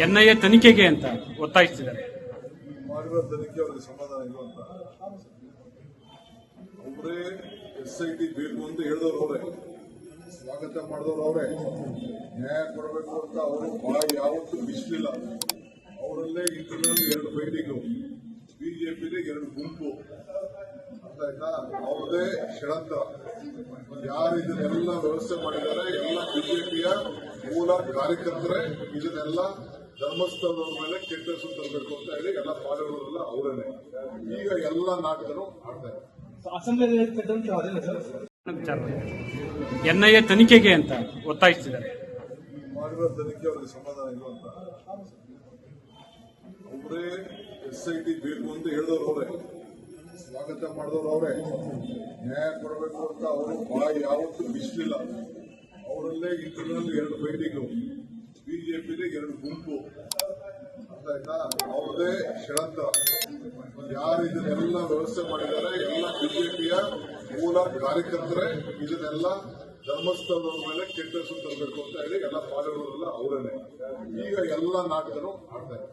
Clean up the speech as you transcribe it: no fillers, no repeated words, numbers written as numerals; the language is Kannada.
ಎನ್ಐಎ ತನಿಖೆಗೆ ಅಂತ ಒತ್ತಾಯಿಸಿದ್ದಾರೆ. ಮಾಡಿರೋ ತನಿಖೆ ಅವರಿಗೆ ಸಮಾಧಾನ ಇರುವಂತ ಅವರೇ SIT ಬೇಕು ಅಂತ ಹೇಳಿದವರು ಅವರೇ, ಸ್ವಾಗತ ಮಾಡಿದವರು ಅವರೇ, ನ್ಯಾಯ ಕೊಡಬೇಕು ಅಂತ ಅವರು ಬಾಯಿ ಯಾವತ್ತೂ ಬಿಚ್ಚಲಿಲ್ಲ. ಅವರಲ್ಲೇ ಇಂಟರ್ನಲ್ 2 ಫೈಟಿಂಗು, ಬಿಜೆಪಿಲಿ 2 ಗುಂಪು, ಅರ್ಥ ಆಯ್ತಾ? ಅವ್ರದೇ ಷಡ್ಯಂತ್ರ. ಯಾರು ಇದನ್ನೆಲ್ಲ ವ್ಯವಸ್ಥೆ ಮಾಡಿದ್ದಾರೆ ಎಲ್ಲ ಬಿಜೆಪಿಯ ಮೂಲ ಕಾರ್ಯಕರ್ತರೇ. ಇದನ್ನೆಲ್ಲ ಧರ್ಮಸ್ಥಳದ ಮೇಲೆ ಕೆಟ್ಟ ಹೆಸರು ತರಬೇಕು ಅಂತ ಹೇಳಿ ಎಲ್ಲ ಮಾಡಿರೋರೆಲ್ಲ ಅವರೇನೆ. ಈಗ ಎಲ್ಲ ನಾಟಕರು ಆಡ್ತಾರೆ. ಎನ್ಐಎ ತನಿಖೆಗೆ ಅಂತ ಒತ್ತಾಯಿಸಿದ್ದಾರೆ. ಮಾಡಿರೋ ತನಿಖೆ ಅವರಿಗೆ ಸಮಾಧಾನ ಇರುವಂತ ಅವರೇ SIT ಬೇಕು ಅಂತ ಹೇಳಿದವರು ಅವರೇ, ಸ್ವಾಗತ ಮಾಡಿದವರು ಅವರೇ, ನ್ಯಾಯ ಕೊಡಬೇಕು ಅಂತ ಅವರು ಬಾಯಿ ಯಾವತ್ತೂ ಬಿಚ್ಚಲಿಲ್ಲ. ಅವರಲ್ಲೇ ಇಂಟರ್ನಲ್ 2 ಫೈಟಿಂಗು, ಬಿಜೆಪಿಲಿ 2 ಗುಂಪು, ಅರ್ಥ ಆಯ್ತಾ? ಅವ್ರದೇ ಷಡ್ಯಂತ್ರ. ಯಾರು ಇದನ್ನೆಲ್ಲ ವ್ಯವಸ್ಥೆ ಮಾಡಿದ್ದಾರೆ ಎಲ್ಲ ಬಿಜೆಪಿಯ ಮೂಲ ಕಾರ್ಯಕರ್ತರೇ. ಇದನ್ನೆಲ್ಲ ಧರ್ಮಸ್ಥಳದ ಮೇಲೆ ಕೆಟ್ಟ ಹೆಸರು ತರಬೇಕು ಅಂತ ಹೇಳಿ ಎಲ್ಲ ಮಾಡಿರೋರೆಲ್ಲ ಅವರೇನೆ. ಈಗ ಎಲ್ಲ ನಾಟಕರು ಆಡ್ತಾರೆ.